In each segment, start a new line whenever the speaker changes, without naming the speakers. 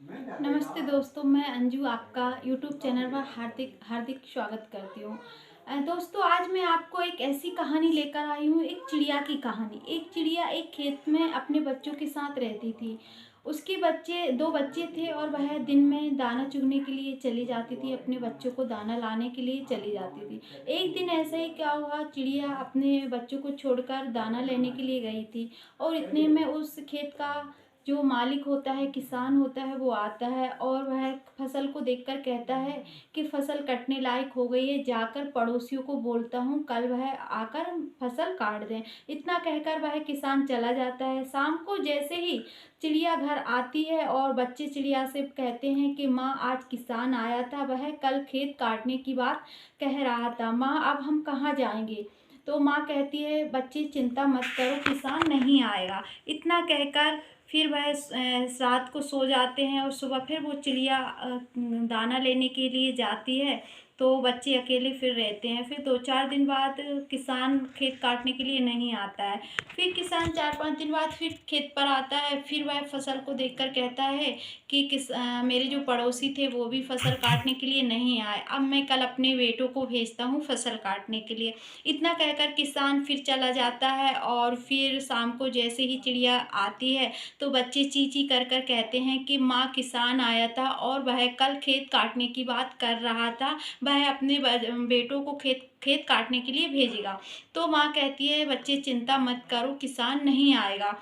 नमस्ते दोस्तों, मैं अंजू आपका यूट्यूब चैनल पर हार्दिक हार्दिक स्वागत करती हूँ। दोस्तों, आज मैं आपको एक ऐसी कहानी लेकर आई हूँ, एक चिड़िया की कहानी। एक चिड़िया एक खेत में अपने बच्चों के साथ रहती थी। उसके बच्चे 2 बच्चे थे और वह दिन में दाना चुगने के लिए चली जाती थी, अपने बच्चों को दाना लाने के लिए चली जाती थी। एक दिन ऐसा ही क्या हुआ, चिड़िया अपने बच्चों को छोड़कर दाना लेने के लिए गई थी और इतने में उस खेत का जो मालिक होता है, किसान होता है, वो आता है और वह फसल को देखकर कहता है कि फसल कटने लायक हो गई है, जाकर पड़ोसियों को बोलता हूँ कल वह आकर फसल काट दें। इतना कहकर वह किसान चला जाता है। शाम को जैसे ही चिड़िया घर आती है और बच्चे चिड़िया से कहते हैं कि माँ, आज किसान आया था, वह कल खेत काटने की बात कह रहा था। माँ, अब हम कहाँ जाएंगे? तो माँ कहती है, बच्चे चिंता मत करो, किसान नहीं आएगा। इतना कहकर फिर वह रात को सो जाते हैं और सुबह फिर वो चिड़िया दाना लेने के लिए जाती है। तो बच्चे अकेले फिर रहते हैं। फिर 2-4 दिन बाद किसान खेत काटने के लिए नहीं आता है। फिर किसान 4-5 दिन बाद फिर खेत पर आता है। फिर वह फसल को देखकर कहता है कि मेरे जो पड़ोसी थे वो भी फसल काटने के लिए नहीं आए, अब मैं कल अपने बेटों को भेजता हूँ फसल काटने के लिए। इतना कहकर किसान फिर चला जाता है और फिर शाम को जैसे ही चिड़िया आती है तो बच्चे ची ची कर कर कहते हैं कि माँ, किसान आया था और वह कल खेत काटने की बात कर रहा था, वह अपने बेटों को खेत खेत काटने के लिए भेजेगा। तो माँ कहती है, बच्चे चिंता मत करो, किसान नहीं आएगा।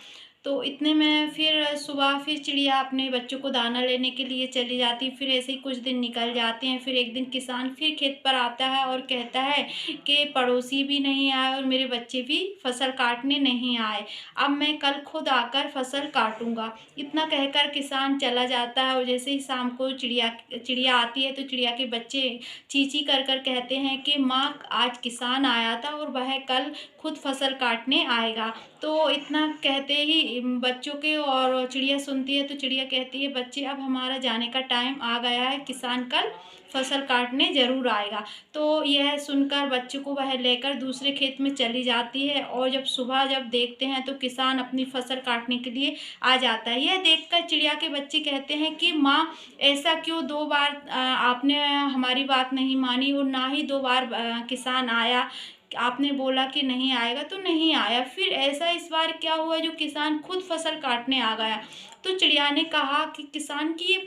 तो इतने में फिर सुबह फिर चिड़िया अपने बच्चों को दाना लेने के लिए चली जाती। फिर ऐसे ही कुछ दिन निकल जाते हैं। फिर एक दिन किसान फिर खेत पर आता है और कहता है कि पड़ोसी भी नहीं आए और मेरे बच्चे भी फसल काटने नहीं आए, अब मैं कल खुद आकर फसल काटूंगा। इतना कहकर किसान चला जाता है और जैसे ही शाम को चिड़िया चिड़िया आती है तो चिड़िया के बच्चे चींची कर कर कहते हैं कि माँ, आज किसान आया था और वह कल खुद फसल काटने आएगा। तो इतना कहते ही बच्चों के और चिड़िया सुनती है तो चिड़िया कहती है, बच्चे अब हमारा जाने का टाइम आ गया है, किसान कल फसल काटने ज़रूर आएगा। तो यह सुनकर बच्चों को वह लेकर दूसरे खेत में चली जाती है और जब देखते हैं तो किसान अपनी फसल काटने के लिए आ जाता है। यह देखकर चिड़िया के बच्चे कहते हैं कि माँ, ऐसा क्यों? 2 बार आपने हमारी बात नहीं मानी और ना ही 2 बार किसान आया। आपने बोला कि नहीं आएगा तो नहीं आया। फिर ऐसा इस बार क्या हुआ जो किसान खुद फसल काटने आ गया? तो चिड़िया ने कहा कि किसान की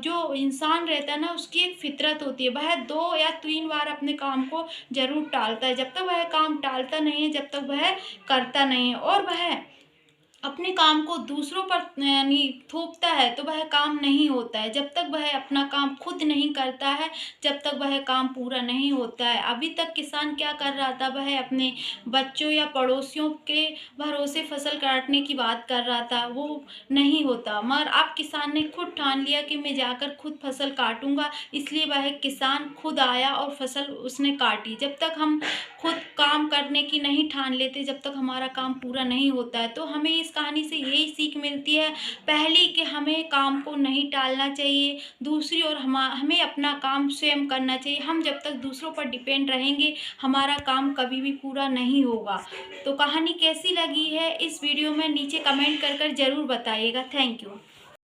जो इंसान रहता है ना, उसकी एक फितरत होती है, वह 2 या 3 बार अपने काम को ज़रूर टालता है। जब तक वह काम टालता नहीं है, जब तक वह करता नहीं है और वह अपने काम को दूसरों पर यानी थोपता है तो वह काम नहीं होता है। जब तक वह अपना काम खुद नहीं करता है, जब तक वह काम पूरा नहीं होता है। अभी तक किसान क्या कर रहा था, वह अपने बच्चों या पड़ोसियों के भरोसे फसल काटने की बात कर रहा था, वो नहीं होता। मगर अब किसान ने खुद ठान लिया कि मैं जाकर खुद फसल काटूंगा, इसलिए वह किसान खुद आया और फसल उसने काटी। जब तक हम खुद काम करने की नहीं ठान लेते, जब तक हमारा काम पूरा नहीं होता है। तो हमें इस कहानी से यही सीख मिलती है, पहली कि हमें काम को नहीं टालना चाहिए, दूसरी ओर हमें अपना काम स्वयं करना चाहिए। हम जब तक दूसरों पर डिपेंड रहेंगे, हमारा काम कभी भी पूरा नहीं होगा। तो कहानी कैसी लगी है, इस वीडियो में नीचे कमेंट कर कर ज़रूर बताइएगा। Thank you.